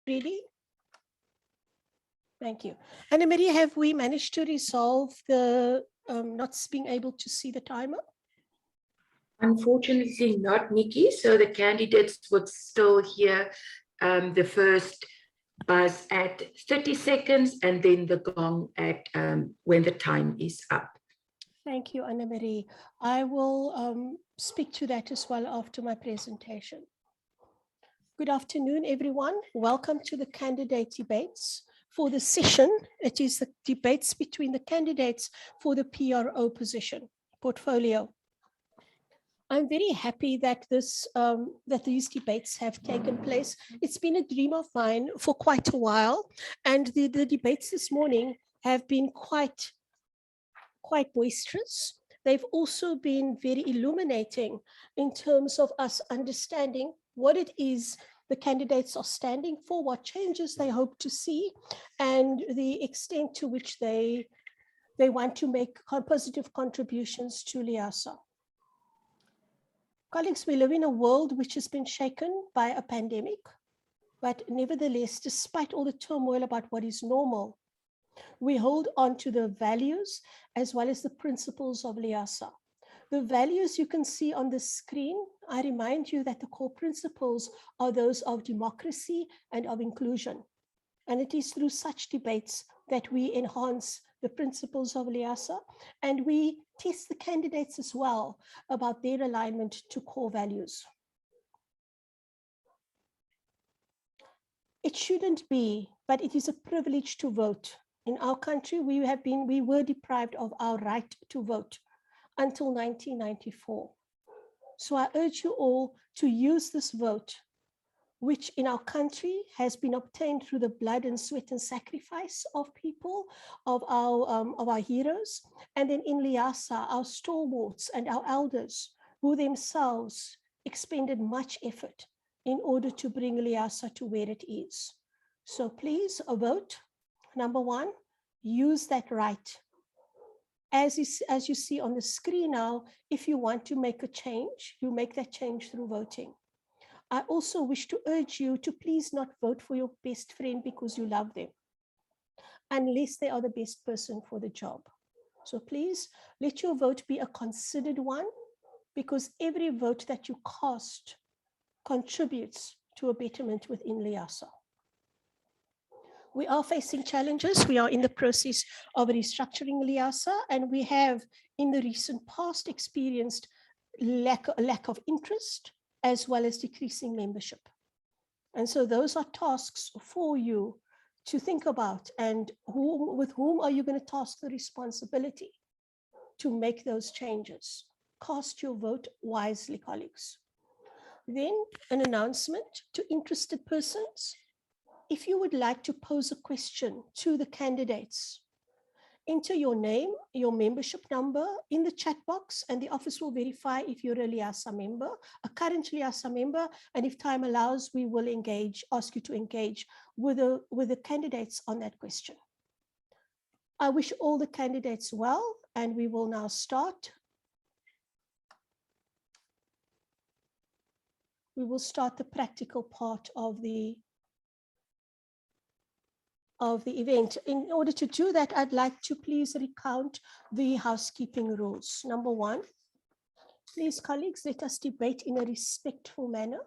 ready? Thank you. Anna-Marie, have we managed to resolve the not being able to see the timer? Unfortunately not, Nikki. So the candidates would still hear the first buzz at 30 seconds and then the gong at when the time is up. Thank you, Anna-Marie. I will speak to that as well after my presentation. Good afternoon, everyone. Welcome to the candidate debates. For the session, it is the debates between the candidates for the PRO position, portfolio. I'm very happy that these debates have taken place. It's been a dream of mine for quite a while, and the debates this morning have been quite boisterous. They've also been very illuminating in terms of us understanding what it is the candidates are standing for, what changes they hope to see, and the extent to which they want to make positive contributions to LIASA. Colleagues, we live in a world which has been shaken by a pandemic, but nevertheless, despite all the turmoil about what is normal, we hold on to the values as well as the principles of LIASA. The values you can see on the screen. I remind you that the core principles are those of democracy and of inclusion. And it is through such debates that we enhance the principles of LIASA, and we test the candidates as well about their alignment to core values. It shouldn't be, but it is a privilege to vote. In our country, we were deprived of our right to vote until 1994. So I urge you all to use this vote, which in our country has been obtained through the blood and sweat and sacrifice of people, of our heroes, and then in LIASA, our stalwarts and our elders, who themselves expended much effort in order to bring LIASA to where it is. So please vote. Number one, use that right. As you see on the screen now, if you want to make a change, you make that change through voting. I also wish to urge you to please not vote for your best friend because you love them, unless they are the best person for the job. So please let your vote be a considered one, because every vote that you cast contributes to a betterment within LIASA. We are facing challenges. We are in the process of restructuring LIASA, and we have in the recent past experienced lack of interest as well as decreasing membership. And so those are tasks for you to think about, and with whom are you going to task the responsibility to make those changes? Cast your vote wisely, colleagues. Then an announcement to interested persons. If you would like to pose a question to the candidates, enter your name, your membership number in the chat box, and the office will verify if you're a LIASA member, a current LIASA member, and if time allows, we will ask you to engage with the candidates on that question. I wish all the candidates well, and we will now start. We will start the practical part of the event. In order to do that, I'd like to please recount the housekeeping rules. Number one, please, colleagues, let us debate in a respectful manner.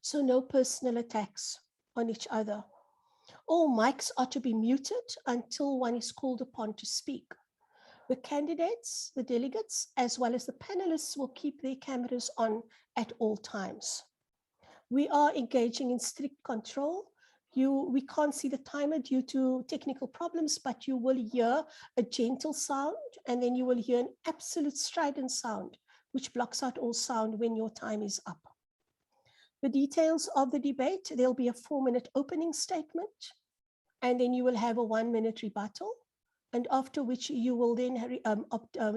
So no personal attacks on each other. All mics are to be muted until one is called upon to speak. The candidates, the delegates, as well as the panelists will keep their cameras on at all times. We are engaging in strict control. We can't see the timer due to technical problems, but you will hear a gentle sound, and then you will hear an absolute strident sound, which blocks out all sound when your time is up. The details of the debate, there'll be a 4-minute opening statement, and then you will have a 1-minute rebuttal, and after which you will then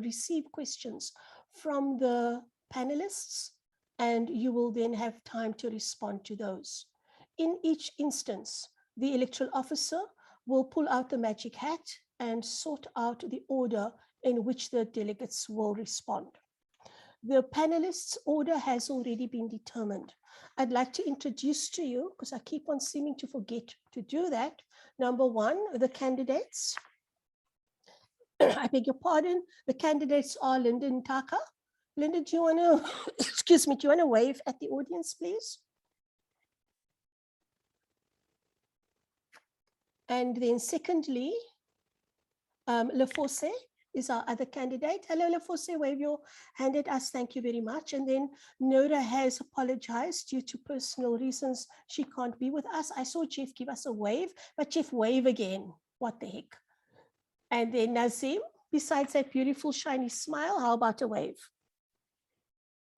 receive questions from the panelists, and you will then have time to respond to those. In each instance, the electoral officer will pull out the magic hat and sort out the order in which the delegates will respond. The panelists' order has already been determined. I'd like to introduce to you, because I keep on seeming to forget to do that. Number one, the candidates. I beg your pardon. The candidates are Linda Ntaka. Linda, do you want to, excuse me, do you want to wave at the audience, please? And then secondly, Leforse is our other candidate. Hello, Leforse, wave your hand at us. Thank you very much. And then Nora has apologized due to personal reasons. She can't be with us. I saw Jeff give us a wave, but Jeff, wave again. What the heck? And then Nazim, besides that beautiful shiny smile, how about a wave?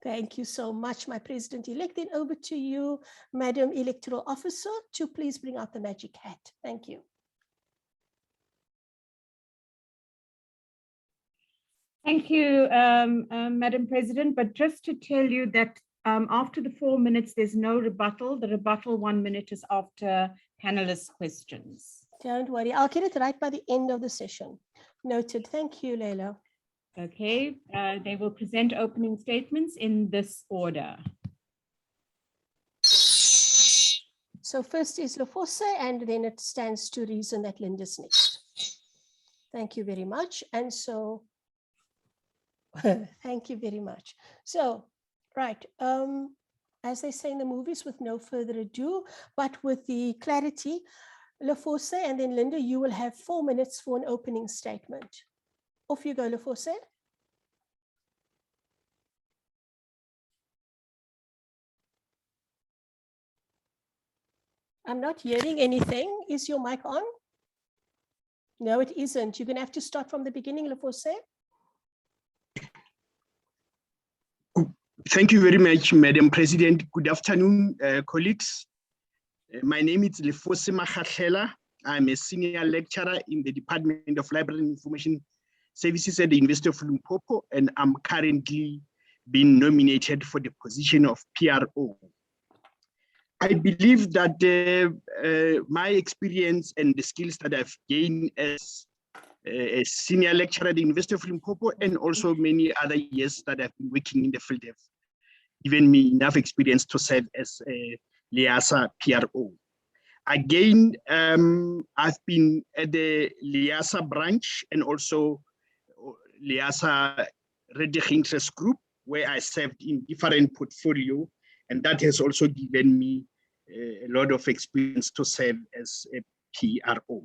Thank you so much, my president-elect. Then over to you, Madam Electoral Officer, to please bring out the magic hat. Thank you. Thank you, Madam President. But just to tell you that after the 4 minutes, there's no rebuttal. The rebuttal 1 minute is after panelists' questions. Don't worry, I'll get it right by the end of the session. Noted. Thank you, Leila. Okay, they will present opening statements in this order. So first is Leforse, and then it stands to reason that Linda's next. Thank you very much. And so, thank you very much. So, right, as they say in the movies, with no further ado, but with the clarity, Leforse, and then Linda, you will have 4 minutes for an opening statement. Off you go, Leforse. I'm not hearing anything. Is your mic on? No, it isn't. You're going to have to start from the beginning, Leforse. Thank you very much, Madam President. Good afternoon, colleagues. My name is Leforse Makgatlela. I'm a senior lecturer in the Department of Library and Information Services at the University of Limpopo, and I'm currently being nominated for the position of PRO. I believe that my experience and the skills that I've gained as a senior lecturer at the University of Limpopo, and also many other years that I've been working in the field, have given me enough experience to serve as a LIASA PRO. Again, I've been at the LIASA branch and also LIASA Redig Interest Group, where I served in different portfolio, and that has also given me a lot of experience to serve as a PRO.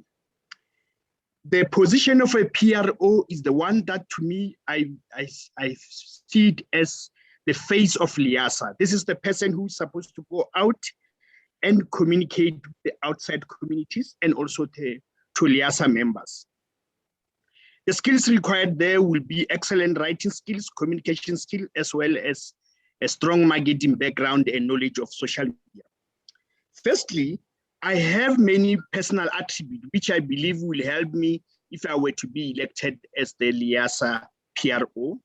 The position of a PRO is the one that, to me, I see it as the face of LIASA. This is the person who is supposed to go out and communicate with the outside communities and also to LIASA members. The skills required there will be excellent writing skills, communication skills, as well as a strong marketing background and knowledge of social media. Firstly, I have many personal attributes which I believe will help me if I were to be elected as the LIASA PRO.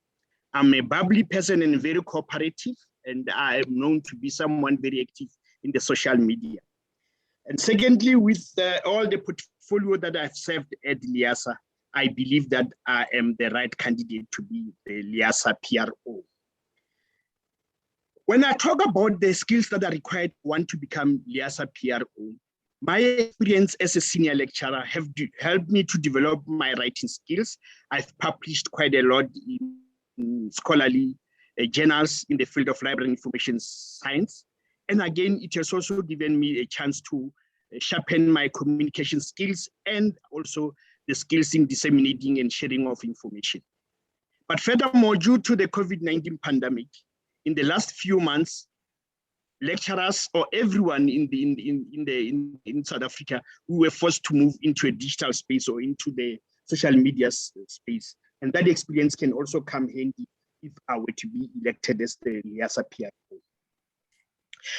I'm a bubbly person and very cooperative, and I am known to be someone very active in the social media. And secondly, with all the portfolio that I've served at LIASA, I believe that I am the right candidate to be the LIASA PRO. When I talk about the skills that are required to want to become LIASA PRO, my experience as a senior lecturer have helped me to develop my writing skills. I've published quite a lot in scholarly journals in the field of library and information science. And again, it has also given me a chance to sharpen my communication skills and also the skills in disseminating and sharing of information. But furthermore, due to the COVID-19 pandemic, in the last few months, lecturers or everyone in South Africa, we were forced to move into a digital space or into the social media space. And that experience can also come handy if I were to be elected as the LIASA PRO.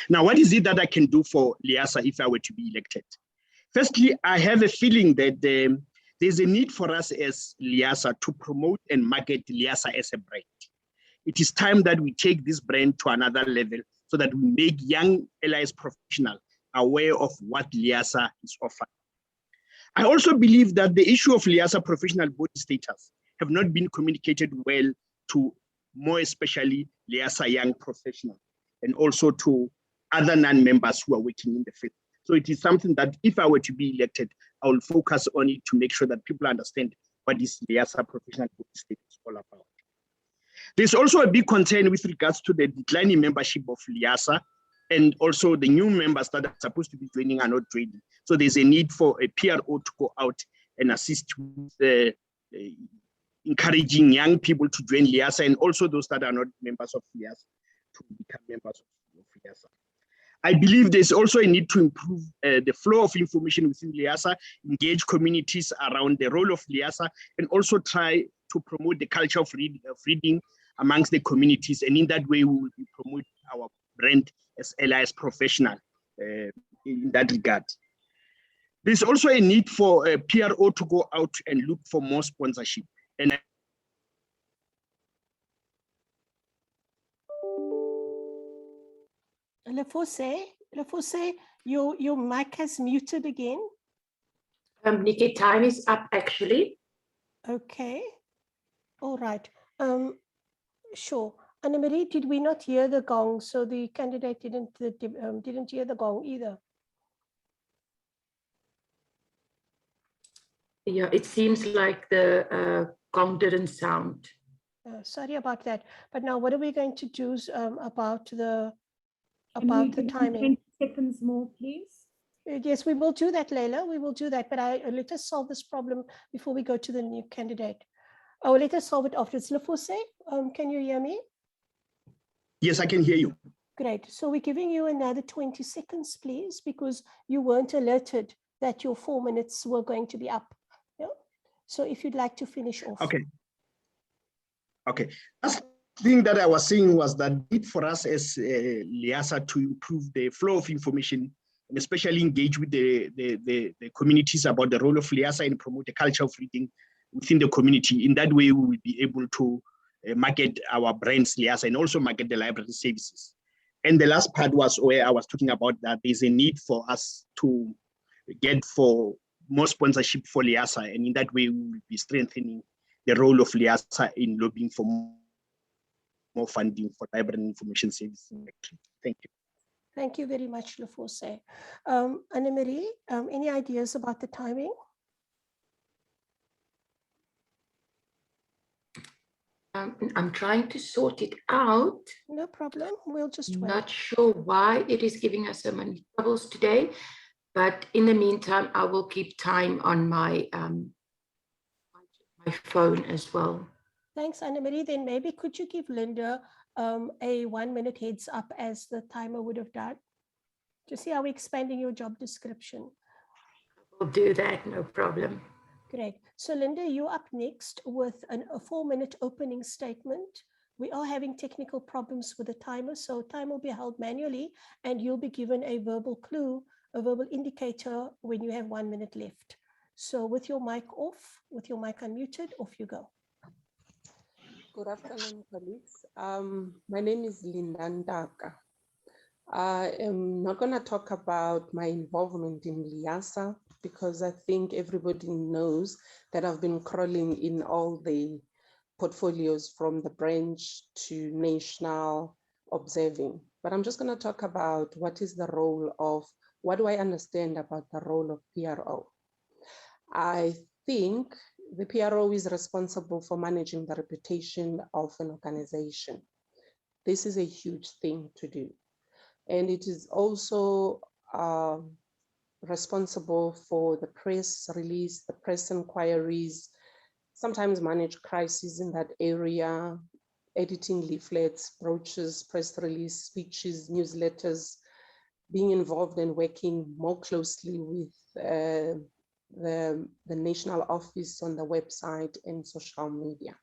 Now, what is it that I can do for LIASA if I were to be elected? Firstly, I have a feeling that there's a need for us as LIASA to promote and market LIASA as a brand. It is time that we take this brand to another level so that we make young LIS professionals aware of what LIASA is offering. I also believe that the issue of LIASA professional body status have not been communicated well to more especially Liasa young professionals, and also to other non-members who are working in the field. So it is something that if I were to be elected, I will focus on it to make sure that people understand what this Liasa professional state is all about. There's also a big concern with regards to the declining membership of Liasa, and also the new members that are supposed to be joining are not joining. So there's a need for a PRO to go out and assist with encouraging young people to join Liasa, and also those that are not members of Liasa to become members of Liasa. I believe there's also a need to improve the flow of information within Liasa, engage communities around the role of Liasa, and also try to promote the culture of reading amongst the communities. And in that way, we will promote our brand as LIS professional in that regard. There's also a need for a PRO to go out and look for more sponsorship. And Lefose, your mic has muted again. Nikki, time is up actually. Okay. All right. Sure. Anne-Marie, did we not hear the gong? So the candidate didn't hear the gong either. Yeah, it seems like the gong didn't sound. Sorry about that. But now what are we going to do about the Can we timing? 20 seconds more, please? Yes, we will do that, Leila. We will do that. But let us solve this problem before we go to the new candidate. Oh, let us solve it afterwards. Lefose, can you hear me? yes, I can hear you. Great. So we're giving you another 20 seconds, please, because you weren't alerted that your 4 minutes were going to be up. Yeah. So if you'd like to finish off. Okay. Okay. Last thing that I was saying was that need for us as Liasa to improve the flow of information, and especially engage with the communities about the role of Liasa and promote the culture of reading within the community. In that way, we will be able to market our brands Liasa and also market the library services. And the last part was where I was talking about that there's a need for us to get for more sponsorship for Liasa, and in that way we will be strengthening the role of Liasa in lobbying for more funding for library and information services. Thank you. Thank you very much, Lefose. Anne-Marie, any ideas about the timing? I'm trying to sort it out. No problem. We'll just wait. Not sure why it is giving us so many troubles today, but in the meantime, I will keep time on my my phone as well. Thanks, Anne-Marie. Then maybe could you give Linda a 1 minute heads up as the timer would have done to see how we're expanding your job description? We'll do that, no problem. Great. So Linda, you're up next with a 4 minute opening statement. We are having technical problems with the timer, so time will be held manually and you'll be given a verbal clue, a verbal indicator when you have 1 minute left. So with your mic off, with your mic unmuted, off you go. Good afternoon, colleagues. My name is Linda Ndaka. I am not going to talk about my involvement in Liasa because I think everybody knows that I've been crawling in all the portfolios from the branch to national observing. But I'm just going to talk about what is the role of, what do I understand about the role of PRO? I think the PRO is responsible for managing the reputation of an organization. This is a huge thing to do. And it is also responsible for the press release, the press inquiries, sometimes manage crises in that area, editing leaflets, brochures, press release, speeches, newsletters, being involved and working more closely with the national office on the website and social media.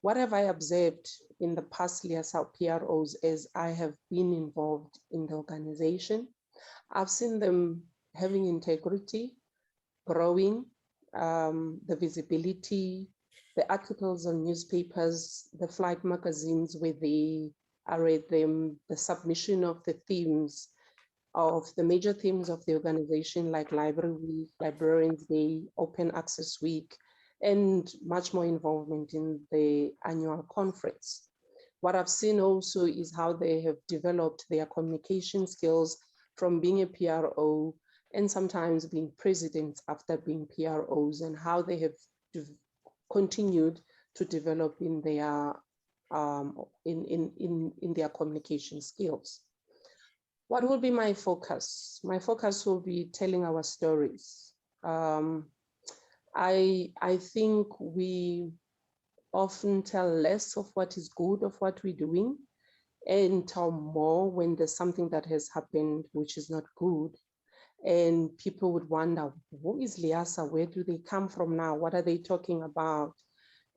What have I observed in the past Liasa PROs as I have been involved in the organization? I've seen them having integrity, growing, the visibility, the articles on newspapers, the flight magazines where I read them, the submission of the themes, of the major themes of the organization like Library Week, Librarians Day, Open Access Week, and much more involvement in the annual conference. What I've seen also is how they have developed their communication skills from being a PRO and sometimes being presidents after being PROs, and how they have continued to develop in their in their communication skills. What will be my focus? My focus will be telling our stories. I think we often tell less of what is good of what we're doing and tell more when there's something that has happened which is not good. And people would wonder, who is Liasa? Where do they come from now? What are they talking about?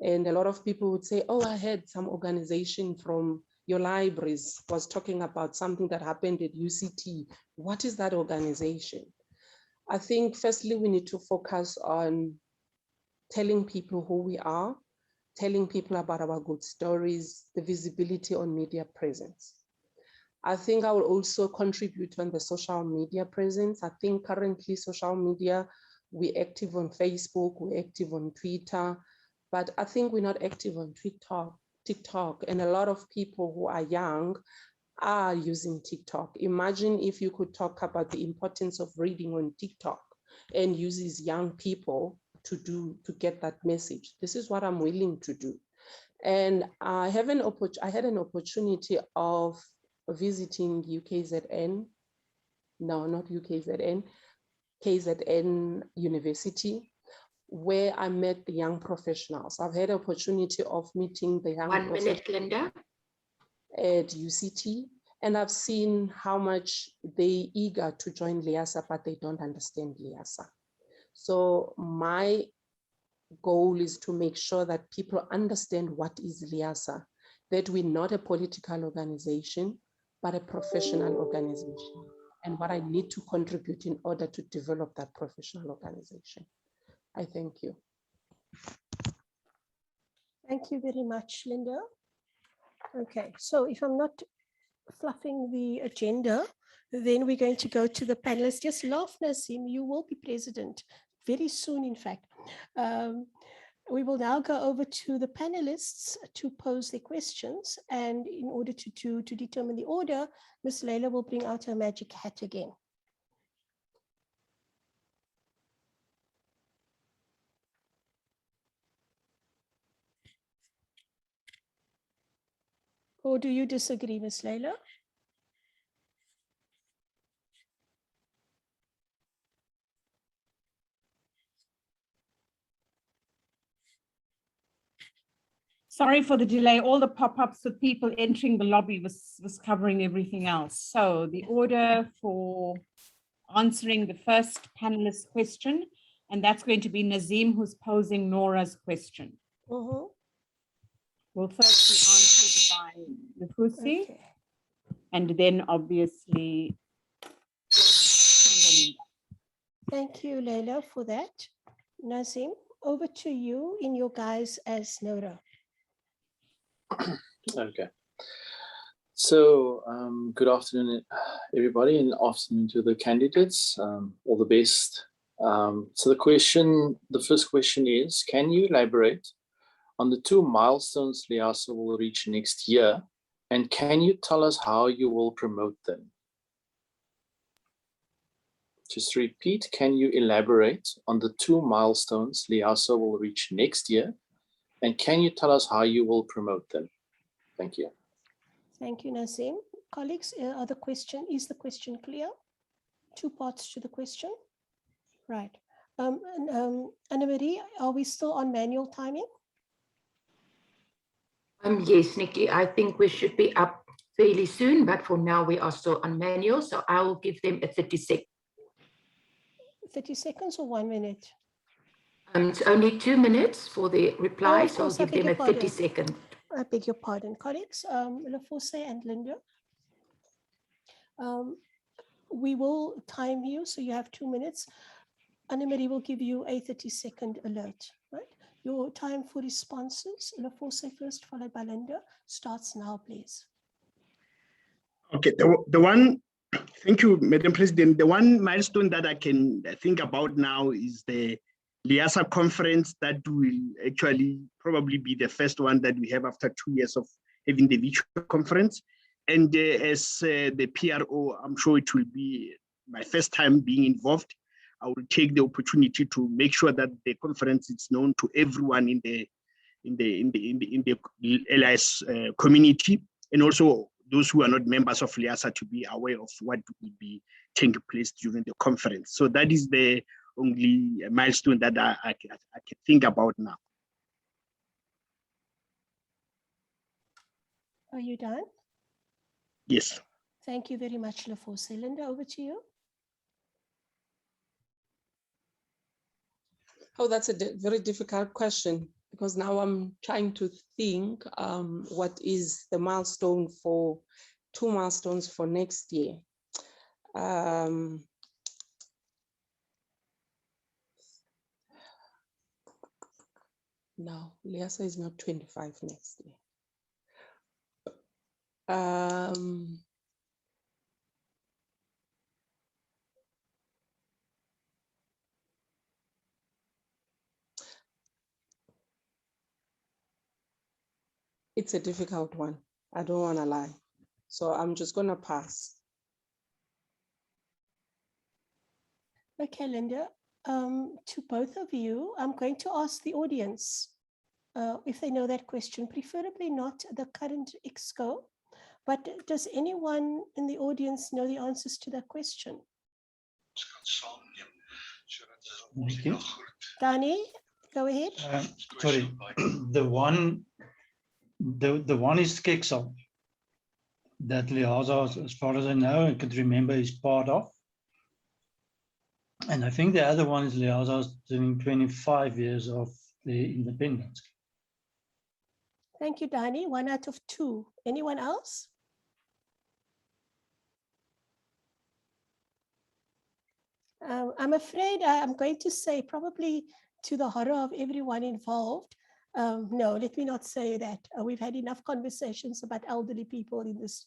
And a lot of people would say, oh, I heard some organization from your libraries was talking about something that happened at UCT. What is that organization? I think firstly, we need to focus on telling people who we are, telling people about our good stories, the visibility on media presence. I think I will also contribute on the social media presence. I think currently social media, we're active on Facebook, we're active on Twitter, but I think we're not active on TikTok. And a lot of people who are young are using TikTok. Imagine if you could talk about the importance of reading on TikTok and uses young people to get that message. This is what I'm willing to do. And I had an opportunity of visiting UKZN, no, not UKZN, KZN University, where I met the young professionals. I've had an opportunity of meeting the young 1 minute, Linda. at UCT, and I've seen how much they eager to join Liasa, but they don't understand Liasa. So my goal is to make sure that people understand what is Liasa, that we're not a political organization, but a professional organization, and what I need to contribute in order to develop that professional organization. I thank you. Thank you very much, Linda. Okay, so if I'm not fluffing the agenda, then we're going to go to the panelists. Just laugh, Nasim, you will be president very soon, in fact. We will now go over to the panelists to pose their questions. And in order to determine the order, Ms. Leila will bring out her magic hat again. Or do you disagree, Ms. Leila? Sorry for the delay. All the pop-ups with people entering the lobby was covering everything else. So the order for answering the first panelist question, and that's going to be Nazim, who's posing Nora's question. Will first be answered by Lefusi, Okay. and then obviously Linda. Thank you, Leila, for that. Nazim, over to you in your guise as Nora. Okay. So good afternoon, everybody, and afternoon to the candidates. All the best. So the first question is, can you elaborate on the 2 milestones Liasa will reach next year, and can you tell us how you will promote them? Just repeat, can you elaborate on the 2 milestones Liasa will reach next year, and can you tell us how you will promote them? Thank you. Thank you, Nazim. Colleagues, is the question clear? 2 parts to the question. Right. Anna-Marie, are we still on manual timing? Yes, Nikki, I think we should be up fairly soon, but for now we are still on manual, so I will give them a 30 seconds. 30 seconds or 1 minute? It's only 2 minutes for the reply, of so I'll course, I give beg them a your 30 pardon. second. I beg your pardon, colleagues. Lefusi and Linda. We will time you, so you have 2 minutes. Anna-Marie will give you a 30-second alert, right? Your time for responses, Lefusi first, followed by Linda, starts now, please. Okay, the one, thank you, Madam President. The one milestone that I can think about now is the Liasa conference that will actually probably be the first one that we have after 2 years of having the virtual conference. And as the PRO, I'm sure it will be my first time being involved. I will take the opportunity to make sure that the conference is known to everyone in the LIS community, and also those who are not members of Liasa to be aware of what will be taking place during the conference. So that is the only milestone that I can think about now. Are you done? Yes. Thank you very much, Lefose. Linda, over to you. Oh, that's a very difficult question, because now I'm trying to think what is the milestone for 2 milestones for next year. No, Liasa is not 25 next year. It's a difficult one. I don't want to lie. So I'm just going to pass. Okay, Linda, to both of you, I'm going to ask the audience if they know that question, preferably not the current EXCO, but does anyone in the audience know the answers to that question? Thank you. Dani, go ahead. Sorry, the one is Keksal that Liasa, as far as I know and could remember, is part of. And I think the other one is Liasa's doing 25 years of the independence. Thank you, Dani. 1 out of 2. Anyone else? I'm afraid I'm going to say, probably to the horror of everyone involved, no, let me not say that. We've had enough conversations about elderly people in this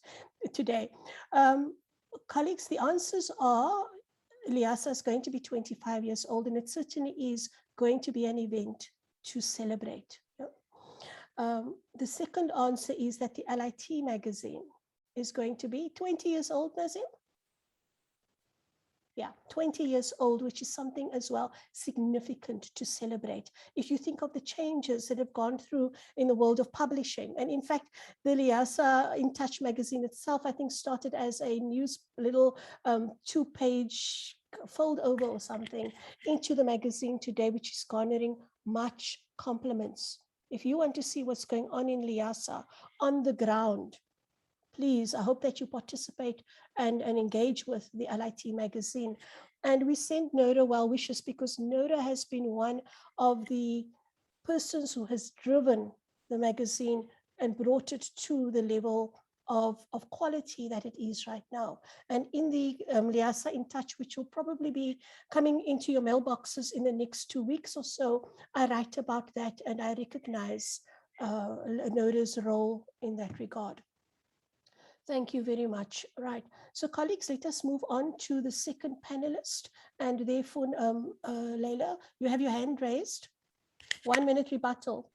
today. Colleagues, the answers are Liasa is going to be 25 years old, and it certainly is going to be an event to celebrate. The second answer is that the LIT magazine is going to be 20 years old, Nazim? Yeah, 20 years old, which is something as well significant to celebrate. If you think of the changes that have gone through in the world of publishing, and in fact, the Liasa In Touch magazine itself, I think, started as a little 2-page fold over or something into the magazine today, which is garnering much compliments. If you want to see what's going on in Liasa on the ground, please, I hope that you participate and engage with the LIT magazine. And we send Noda well wishes, because Noda has been one of the persons who has driven the magazine and brought it to the level of quality that it is right now. And in the Liasa In Touch, which will probably be coming into your mailboxes in the next 2 weeks or so, I write about that, and I recognize Noda's role in that regard. Thank you very much. Right. So colleagues, let us move on to the second panelist. And therefore, Leila, you have your hand raised. 1 minute rebuttal.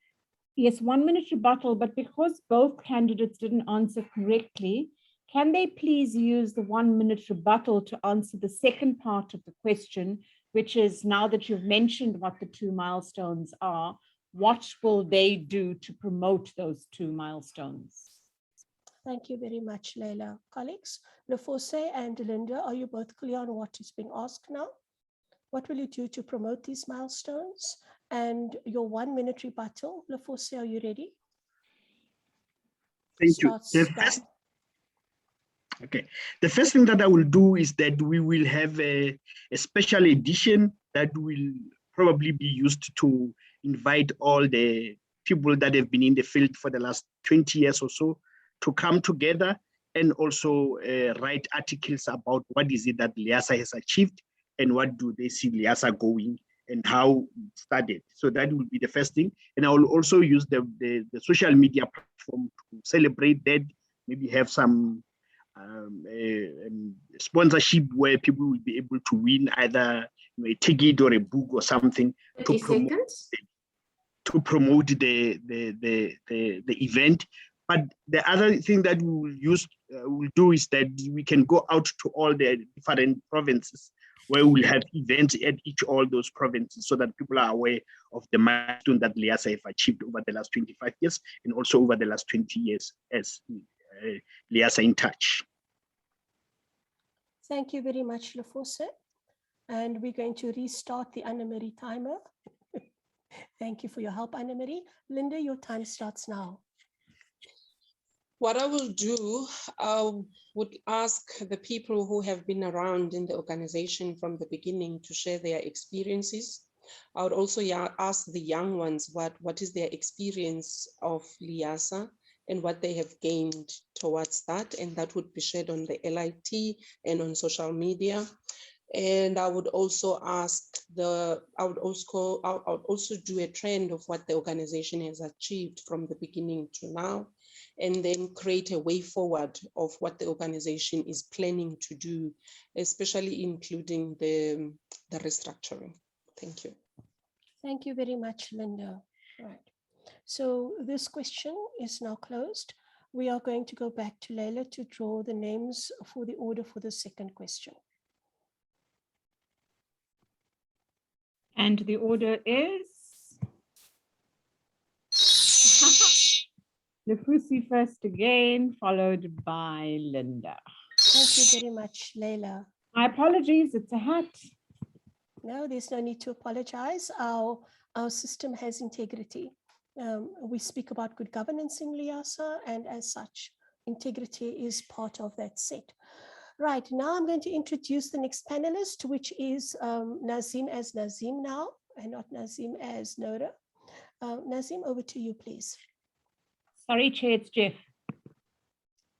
Yes, 1 minute rebuttal, but because both candidates didn't answer correctly, can they please use the 1 minute rebuttal to answer the second part of the question, which is, now that you've mentioned what the 2 milestones are, what will they do to promote those 2 milestones? Thank you very much, Leila. Colleagues, Lefose and Linda, are you both clear on what is being asked now? What will you do to promote these milestones? And your 1 minute rebuttal, Lefose, are you ready? Thank you. The first thing that I will do is that we will have a special edition that will probably be used to invite all the people that have been in the field for the last 20 years or so to come together and also write articles about what is it that Liasa has achieved and what do they see Liasa going and how it started. So that will be the first thing. And I will also use the social media platform to celebrate that, maybe have some sponsorship where people will be able to win either a ticket or a book or something 30 seconds. to promote the event. But the other thing that we'll do is that we can go out to all the different provinces where we'll have events at all those provinces so that people are aware of the milestone that LIASA have achieved over the last 25 years and also over the last 20 years as LIASA in touch. Thank you very much, Lefose. And we're going to restart the Anne-Marie timer. Thank you for your help, Anne-Marie. Linda, your time starts now. What I will do, I would ask the people who have been around in the organization from the beginning to share their experiences. I would also ask the young ones what is their experience of LIASA and what they have gained towards that. And that would be shared on the LIT and on social media. And I would also I would also do a trend of what the organization has achieved from the beginning to now, and then create a way forward of what the organization is planning to do, especially including the restructuring. Thank you. Thank you very much, Linda. Right. So this question is now closed. We are going to go back to Leila to draw the names for the order for the second question. And the order is Lefusi first again, followed by Linda. Thank you very much, Leila. My apologies, it's a hat. No, there's no need to apologize. Our system has integrity. We speak about good governance in LIASA, and as such, integrity is part of that set. Right, now I'm going to introduce the next panelist, which is Nazim as Nazim now, and not Nazim as Nora. Nazim, over to you, please. Sorry, Chair, it's Jeff.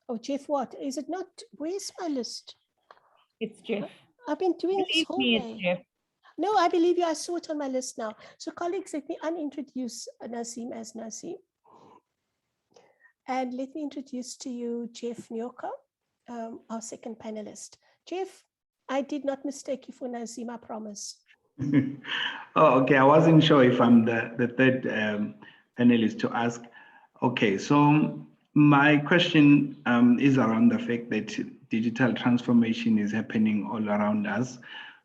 Oh, Jeff, what? Is it not? Where's my list? It's Jeff. I've been doing this Believe whole me, day. it's Jeff. No, I believe you. I saw it on my list now. So colleagues, let me unintroduce Nazim as Nazim. And let me introduce to you Jeff Nyoka, our second panelist. Jeff, I did not mistake you for Nazim, I promise. Oh, okay. I wasn't sure if I'm the third panelist to ask. Okay, so my question is around the fact that digital transformation is happening all around us.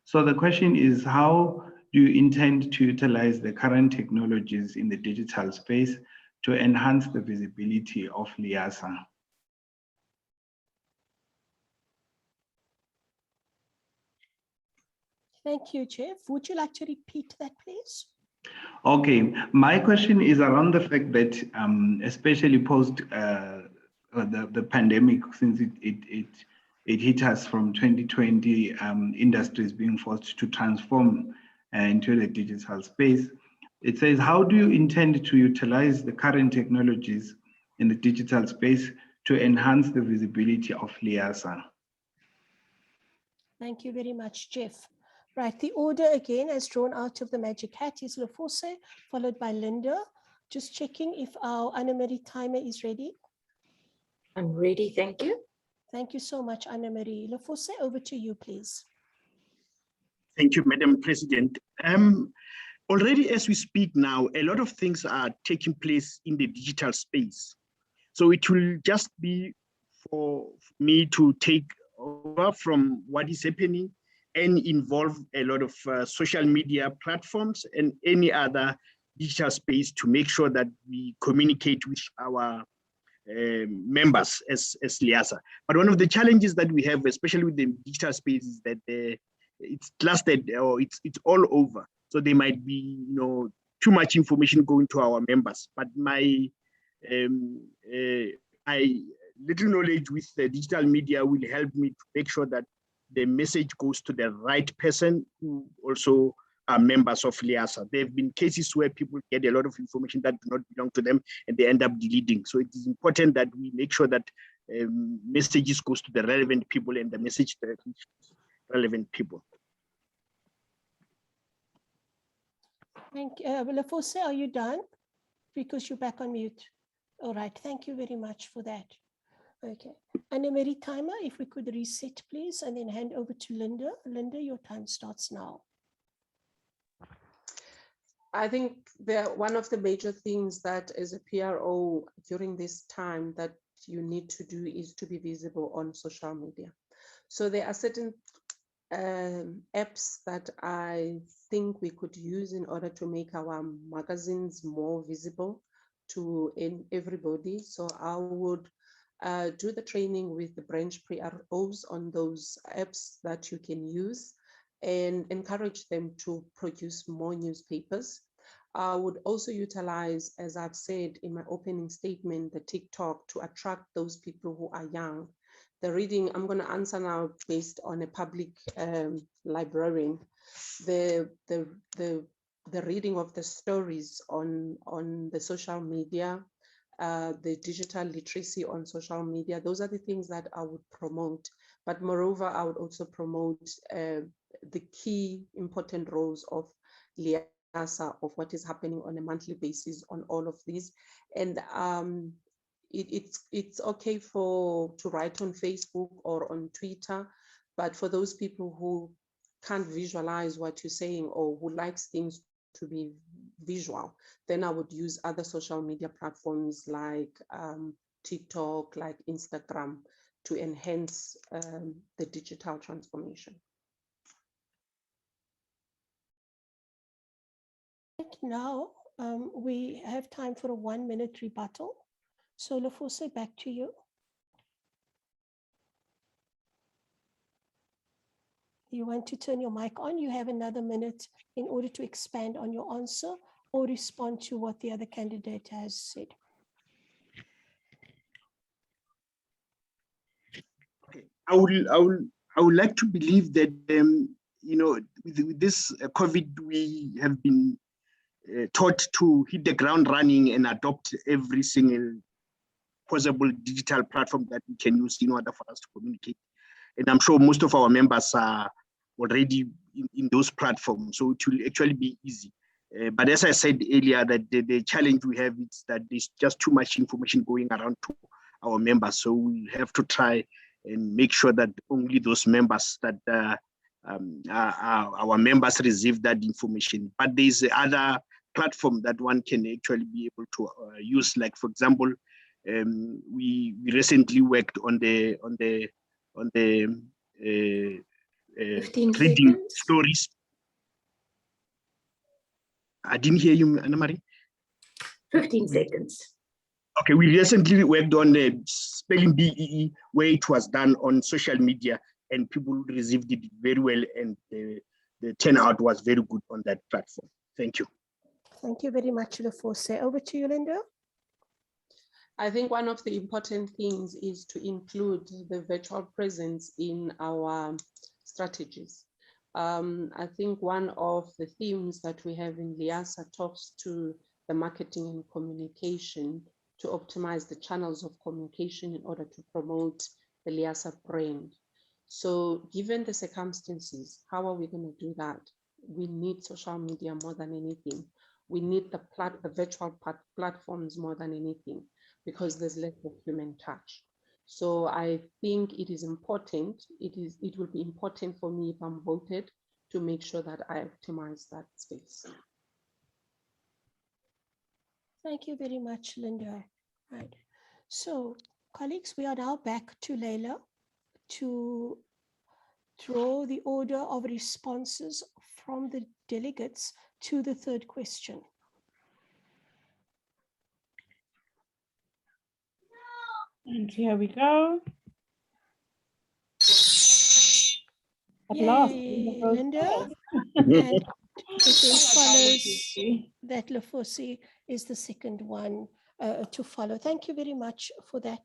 So the question is, how do you intend to utilize the current technologies in the digital space to enhance the visibility of LIASA? Thank you, Jeff. Would you like to repeat that, please? Okay, my question is around the fact that, especially post the pandemic, since it hit us from 2020, industries being forced to transform into the digital space. It says, how do you intend to utilize the current technologies in the digital space to enhance the visibility of LIASA? Thank you very much, Jeff. Right, the order again as drawn out of the magic hat is Lefose, followed by Linda. Just checking if our Anne-Marie timer is ready. I'm ready, thank you. Thank you so much, Anne-Marie. Lefose, over to you, please. Thank you, Madam President. Already as we speak now, a lot of things are taking place in the digital space. So it will just be for me to take over from what is happening and involve a lot of social media platforms and any other digital space to make sure that we communicate with our members as LIASA. But one of the challenges that we have, especially with the digital space, is that it's clustered or it's all over. So there might be too much information going to our members. But my little knowledge with the digital media will help me to make sure that the message goes to the right person who also are members of LIASA. There have been cases where people get a lot of information that do not belong to them and they end up deleting. So it is important that we make sure that messages goes to the relevant people and the message to the relevant people. Thank you. Lefose, are you done? Because you're back on mute. All right, thank you very much for that. Okay, Anne-Marie timer, if we could reset, please, and then hand over to Linda. Linda, your time starts now. I think one of the major things that as a PRO during this time that you need to do is to be visible on social media. So there are certain apps that I think we could use in order to make our magazines more visible to everybody. So I would do the training with the branch PROs on those apps that you can use and encourage them to produce more newspapers. I would also utilize, as I've said in my opening statement, the TikTok to attract those people who are young. The reading, I'm going to answer now based on a public librarian. The reading of the stories on the social media, the digital literacy on social media, those are the things that I would promote. But moreover, I would also promote the key important roles of LIASA, of what is happening on a monthly basis on all of these. And it's okay to write on Facebook or on Twitter, but for those people who can't visualize what you're saying or who likes things to be visual, then I would use other social media platforms like TikTok, like Instagram, to enhance the digital transformation. Now we have time for a 1-minute rebuttal. So Lefose, back to you. You want to turn your mic on, you have another minute in order to expand on your answer or respond to what the other candidate has said. Okay. I would like to believe that you know, with this COVID, we have been taught to hit the ground running and adopt every single possible digital platform that we can use in order for us to communicate. And I'm sure most of our members are already in those platforms, so it will actually be easy. But as I said earlier, that the challenge we have is that there's just too much information going around to our members. So we have to try and make sure that only those members that our members receive that information. But there's other platform that one can actually be able to use. Like, for example, we recently worked on the reading stories. I didn't hear you, Anna Marie. 15 seconds. Okay, we recently worked on the spelling BEE, where it was done on social media and people received it very well, and the turnout was very good on that platform. Thank you. Thank you very much, Lefose. Over to you, Linda. I think one of the important things is to include the virtual presence in our strategies. I think one of the themes that we have in LIASA talks to the marketing and communication to optimize the channels of communication in order to promote the LIASA brand. So given the circumstances, how are we going to do that? We need social media more than anything. We need the virtual platforms more than anything, because there's less of human touch. So I think it is important, it will be important for me if I'm voted to make sure that I optimize that space. Thank you very much, Linda. Right. So, colleagues, we are now back to Leila to draw the order of responses from the delegates to the third question. And here we go. At Yay, last, Linda. And it then follows that Lefose is the second one to follow. Thank you very much for that,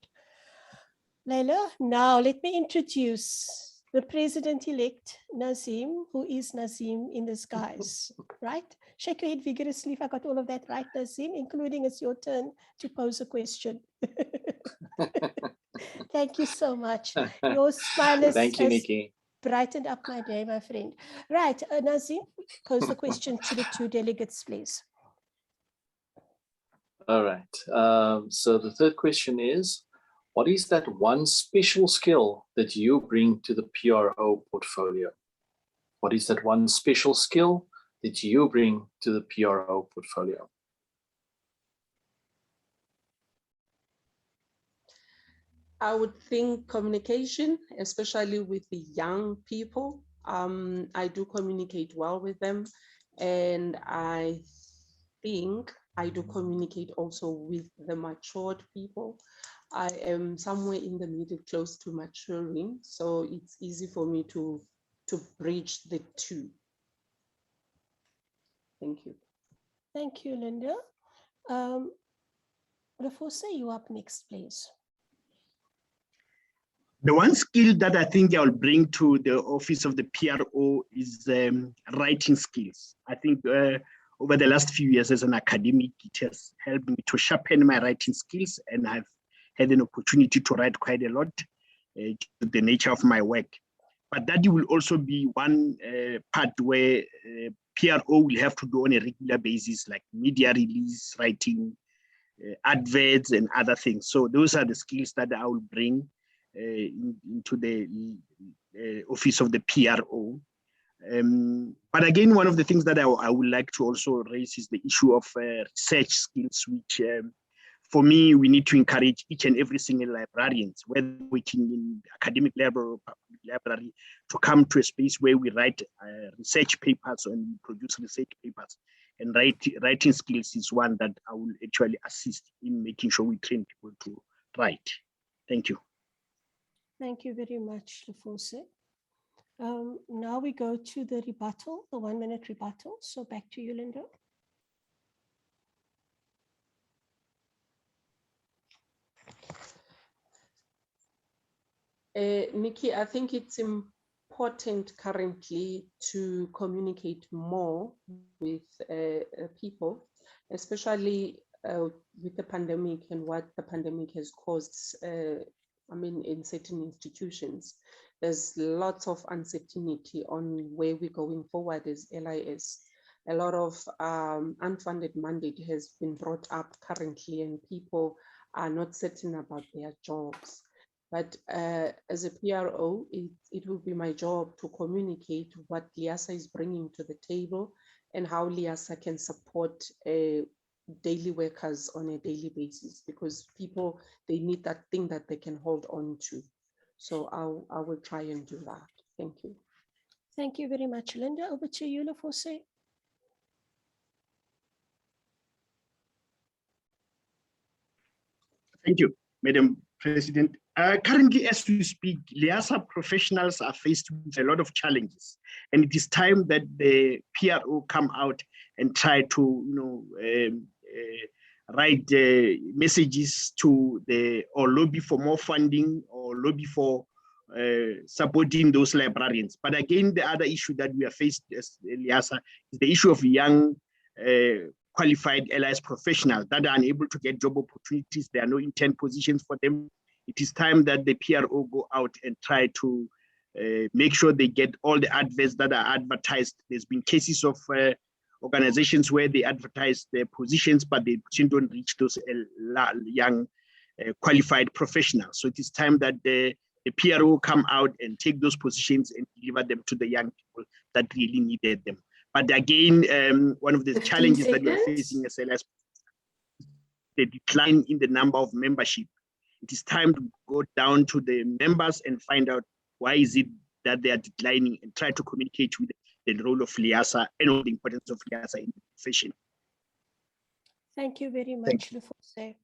Leila. Now let me introduce the president-elect, Nazim, who is Nazim in disguise, right? Shake your head vigorously if I got all of that right, Nazim, including it's your turn to pose a question. Thank you so much. Your smile is Thank you, Nikki. Brightened up my day, my friend. Right, Nazim, pose the question to the two delegates, please. All right. So the third question is, what is that one special skill that you bring to the PRO portfolio? What is that one special skill did you bring to the PRO portfolio? I would think communication, especially with the young people. I do communicate well with them, and I think I do communicate also with the matured people. I am somewhere in the middle, close to maturing, so it's easy for me to bridge the two. Thank you. Thank you, Linda. Lefose, you up next, please. The one skill that I think I'll bring to the office of the PRO is writing skills. I think over the last few years as an academic, it has helped me to sharpen my writing skills, and I've had an opportunity to write quite a lot due to the nature of my work. But that will also be one part where PRO will have to do on a regular basis, like media release, writing, adverts, and other things. So those are the skills that I will bring into the office of the PRO. But again, one of the things that I would like to also raise is the issue of research skills, which for me, we need to encourage each and every single librarians, whether working in academic library or public library, to come to a space where we write research papers and produce research papers. And writing skills is one that I will actually assist in making sure we train people to write. Thank you. Thank you very much, Lefose. Now we go to the rebuttal, the 1 minute rebuttal. So back to you, Linda. Nikki, I think it's important currently to communicate more with people, especially with the pandemic and what the pandemic has caused. I mean, in certain institutions, there's lots of uncertainty on where we're going forward as LIS. A lot of unfunded mandate has been brought up currently, and people are not certain about their jobs. But as a PRO, it will be my job to communicate what LIASA is bringing to the table and how LIASA can support daily workers on a daily basis, because people, they need that thing that they can hold on to. So I will try and do that. Thank you. Thank you very much, Linda. Over to you, Lefose. Thank you, Madam President. Currently, as we speak, LIASA professionals are faced with a lot of challenges, and it is time that the PRO come out and try to, write messages to or lobby for more funding, or lobby for supporting those librarians. But again, the other issue that we are faced as LIASA is the issue of young qualified LIS professionals that are unable to get job opportunities. There are no intern positions for them. It is time that the PRO go out and try to make sure they get all the adverts that are advertised. There's been cases of organizations where they advertise their positions, but they don't reach those young qualified professionals. So it is time that the PRO come out and take those positions and deliver them to the young people that really needed them. But again, one of the challenges that we are facing as LIS, the decline in the number of membership. It is time to go down to the members and find out why is it that they are declining, and try to communicate with the role of LIASA and the importance of LIASA in the profession. Thank you very much, Lefose.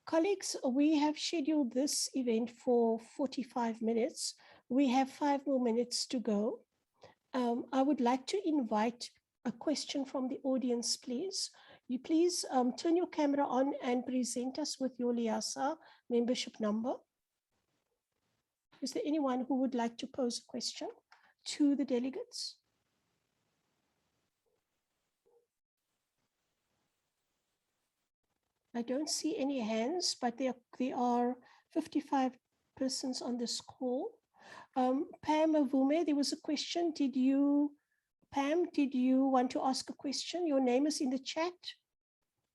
Colleagues, we have scheduled this event for 45 minutes. We have 5 more minutes to go. I would like to invite a question from the audience, please. You please turn your camera on and present us with your LIASA membership number. Is there anyone who would like to pose a question to the delegates? I don't see any hands, but there are 55 persons on this call. Pam Avume, there was a question. Pam, did you want to ask a question? Your name is in the chat.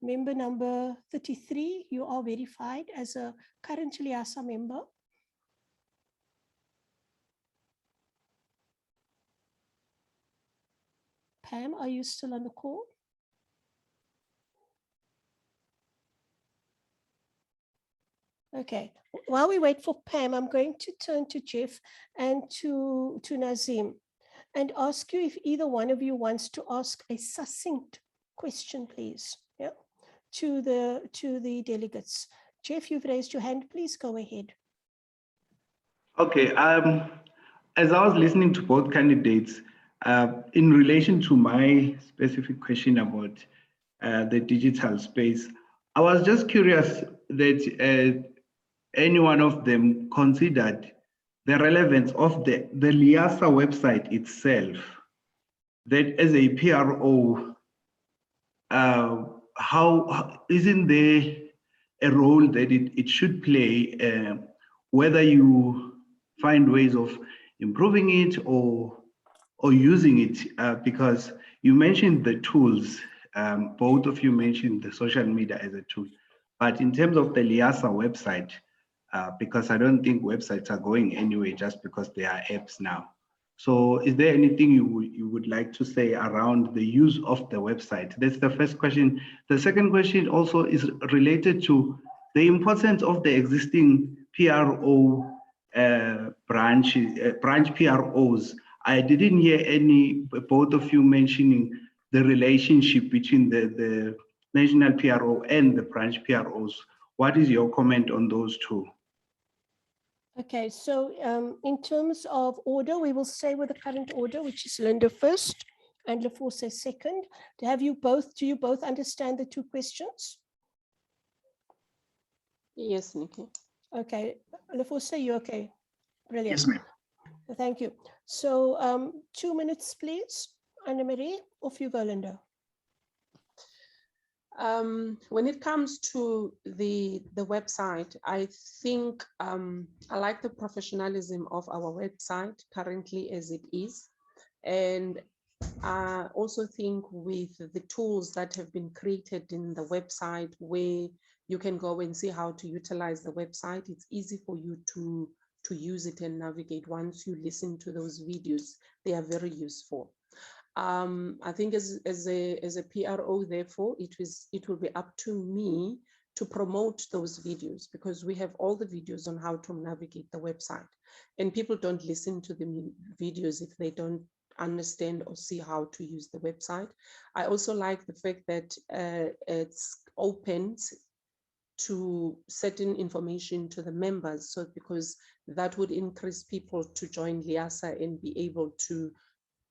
Member number 33, you are verified as a current LIASA member. Pam, are you still on the call? Okay, while we wait for Pam, I'm going to turn to Jeff and to Nazim and ask you if either one of you wants to ask a succinct question, please, yeah, to the delegates. Jeff, you've raised your hand. Please go ahead. Okay. As I was listening to both candidates, in relation to my specific question about the digital space, I was just curious that any one of them considered the relevance of the LIASA website itself, that as a PRO, how isn't there a role that it should play, whether you find ways of improving it or using it, because you mentioned the tools, both of you mentioned the social media as a tool, but in terms of the LIASA website, because I don't think websites are going anywhere just because they are apps now. So is there anything you would like to say around the use of the website? That's the first question. The second question also is related to the importance of the existing PRO branch PROs. I didn't hear both of you mentioning the relationship between the national PRO and the branch PROs. What is your comment on those two? Okay, so in terms of order, we will stay with the current order, which is Linda first and Leforse second. Do you both understand the two questions? Yes, Nikki. Okay, Leforse, you okay? Brilliant. Yes, ma'am. Thank you. So 2 minutes, please. Anne-Marie, off you go, Linda. When it comes to the website, I think I like the professionalism of our website currently as it is. And I also think with the tools that have been created in the website where you can go and see how to utilize the website, it's easy for you to use it and navigate. Once you listen to those videos, they are very useful. I think as a PRO, therefore, it will be up to me to promote those videos, because we have all the videos on how to navigate the website, and people don't listen to the videos if they don't understand or see how to use the website. I also like the fact that it's open to certain information to the members, so because that would increase people to join LIASA and be able to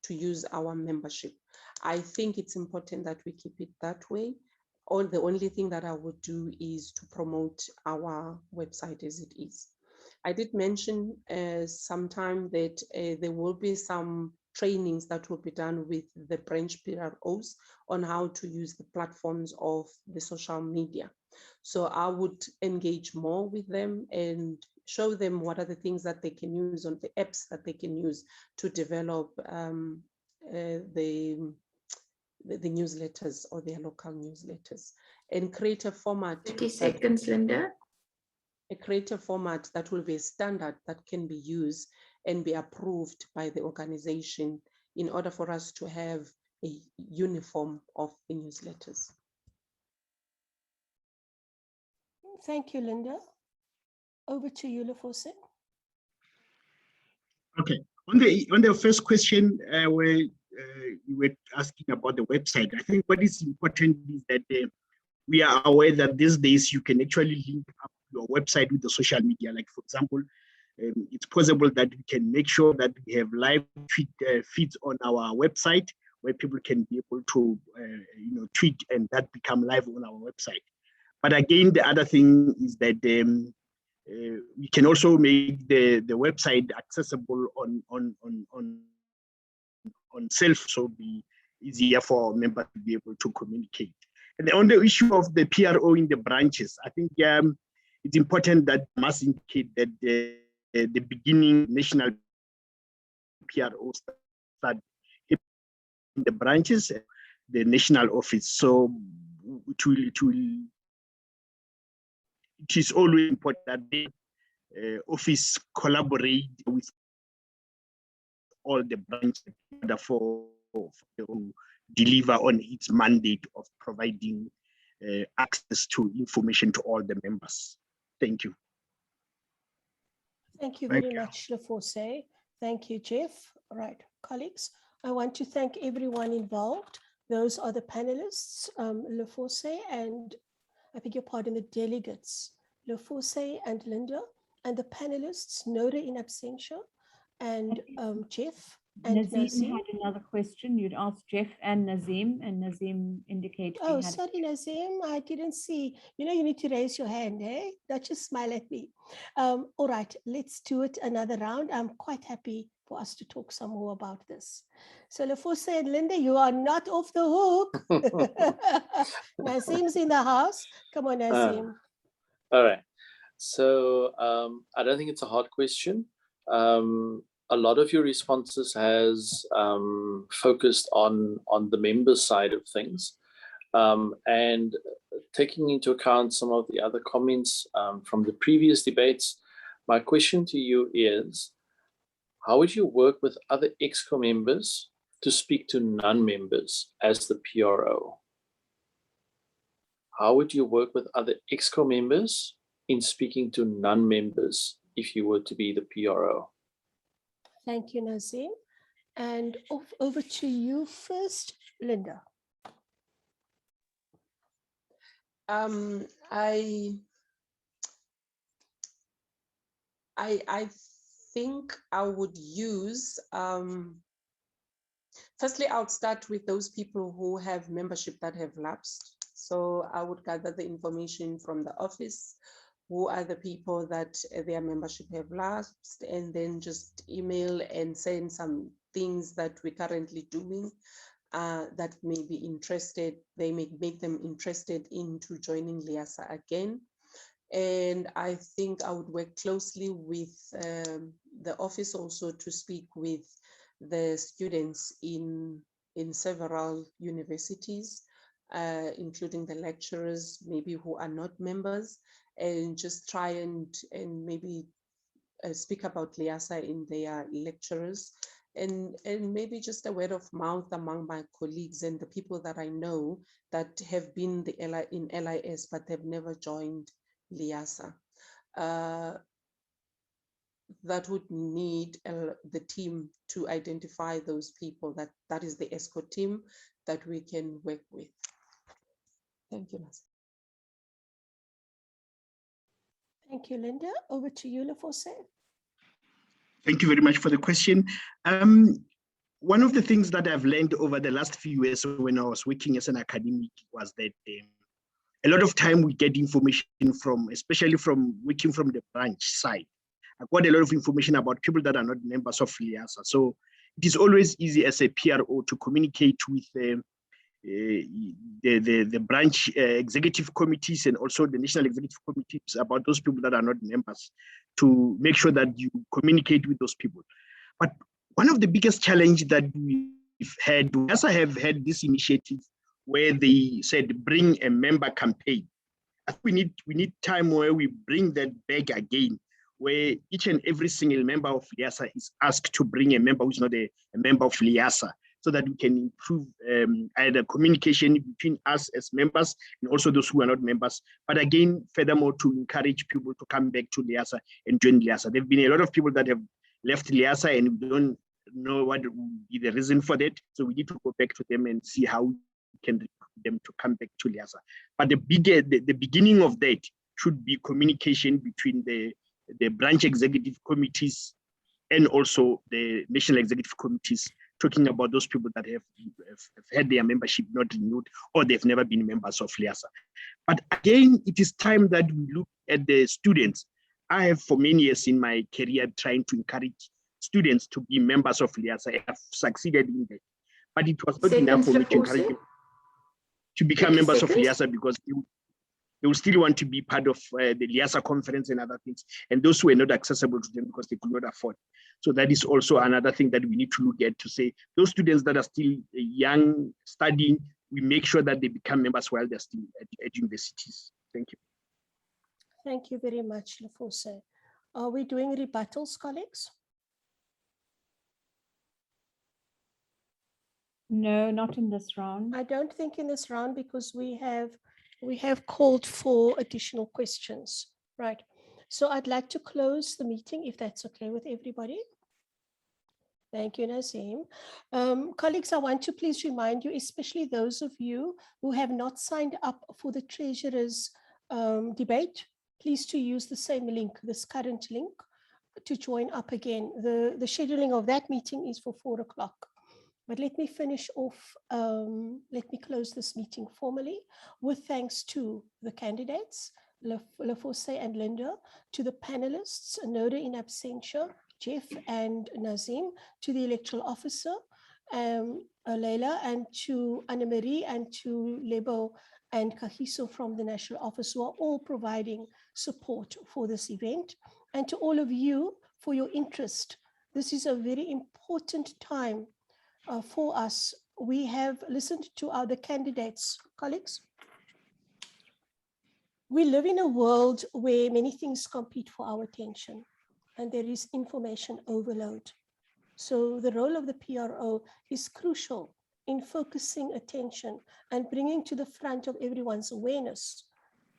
use our membership. I think it's important that we keep it that way. Or the only thing that I would do is to promote our website as it is. I did mention sometime that there will be some trainings that will be done with the branch PROs on how to use the platforms of the social media. So I would engage more with them and show them what are the things that they can use on the apps that they can use to develop the newsletters or their local newsletters, and create a format. 30 seconds, Linda. Create a format that will be a standard that can be used and be approved by the organization in order for us to have a uniform of the newsletters. Thank you, Linda. Over to you, Leforse. Okay. On the first question, where you were asking about the website, I think what is important is that we are aware that these days you can actually link up your website with the social media. Like, for example, it's possible that we can make sure that we have live feeds on our website where people can be able to tweet and that become live on our website. But again, the other thing is that we can also make the website accessible on self, so be easier for members to be able to communicate. And on the issue of the PRO in the branches, I think it's important that must indicate that the beginning national PRO start in the branches, the national office. So it is always important that the office collaborate with all the branches for to deliver on its mandate of providing access to information to all the members. Thank you. Thank you Thank very you. much, Lefose. Thank you, Jeff. All right, colleagues, I want to thank everyone involved. Those are the panelists, Lefose and, I beg your pardon, the delegates, Lefose and Linda, and the panelists, Nora in absentia, and Jeff and Nazim Nazim. had another question. You'd asked Jeff and Nazim indicated he Oh, had. sorry, Nazim, I didn't see. You know, you need to raise your hand, eh? Don't just smile at me. All right, let's do it another round. I'm quite happy for us to talk some more about this. So Lefose and Linda, you are not off the hook. Nazim's in the house. Come on, Nazim. All right. So I don't think it's a hard question. A lot of your responses has focused on the member side of things. And taking into account some of the other comments from the previous debates, my question to you is, how would you work with other EXCO members to speak to non-members as the PRO? How would you work with other EXCO members in speaking to non-members if you were to be the PRO? Thank you, Nazim. And over to you first, Linda. I think I would use, firstly, I would start with those people who have membership that have lapsed. So I would gather the information from the office, who are the people that their membership have lapsed, and then just email and send some things that we're currently doing that may be interested, they may make them interested into joining LIASA again. And I think I would work closely with the office also to speak with the students in several universities, including the lecturers, maybe who are not members, and just try and maybe speak about LIASA in their lecturers, and maybe just a word of mouth among my colleagues and the people that I know that have been in LIS but have never joined LIASA. That would need the team to identify those people, that is the ESCO team that we can work with. Thank you, Nazim. Thank you, Linda. Over to you, Lefose. Thank you very much for the question. One of the things that I've learned over the last few years when I was working as an academic was that a lot of time we get information from, especially from working from the branch side. I got a lot of information about people that are not members of LIASA. So it is always easy as a PRO to communicate with the branch executive committees and also the national executive committees about those people that are not members, to make sure that you communicate with those people. But one of the biggest challenges that we've had, we also have had this initiative where they said, bring a member campaign. I think we need time where we bring that back again, where each and every single member of LIASA is asked to bring a member who's not a member of LIASA, so that we can improve either communication between us as members and also those who are not members. But again, furthermore, to encourage people to come back to LIASA and join LIASA. There have been a lot of people that have left LIASA and we don't know what would be the reason for that. So we need to go back to them and see how we can recruit them to come back to LIASA. But the beginning of that should be communication between the branch executive committees and also the national executive committees, talking about those people that have had their membership not renewed or they've never been members of LIASA. But again, it is time that we look at the students. I have for many years in my career trying to encourage students to be members of LIASA. I have succeeded in that. But it was not enough for me to encourage them to become members of LIASA, because they will still want to be part of the LIASA conference and other things. And those were not accessible to them because they could not afford. So that is also another thing that we need to look at, to say those students that are still young, studying, we make sure that they become members while they're still at universities. Thank you. Thank you very much, Lefose. Are we doing rebuttals, colleagues? No, not in this round. I don't think in this round because we have called for additional questions, right? So I'd like to close the meeting if that's okay with everybody. Thank you, Nazim. Colleagues, I want to please remind you, especially those of you who have not signed up for the Treasurer's debate, please to use the same link, this current link, to join up again. The scheduling of that meeting is for 4 o'clock. But let me finish off, let me close this meeting formally with thanks to the candidates, Lefosse and Linda, to the panelists, Noda in absentia, Jeff and Nazim, to the electoral officer, Leila, and to Anne-Marie and to Lebo and Kahiso from the National Office, who are all providing support for this event, and to all of you for your interest. This is a very important time for us. We have listened to other candidates, colleagues. We live in a world where many things compete for our attention, and there is information overload. So the role of the PRO is crucial in focusing attention and bringing to the front of everyone's awareness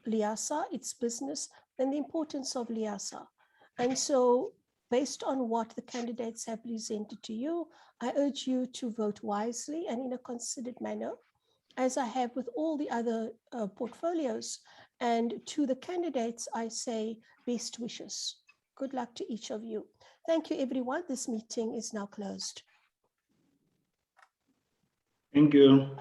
Liasa, its business, and the importance of Liasa. And so based on what the candidates have presented to you, I urge you to vote wisely and in a considered manner, as I have with all the other portfolios. And to the candidates, I say best wishes. Good luck to each of you. Thank you, everyone. This meeting is now closed. Thank you.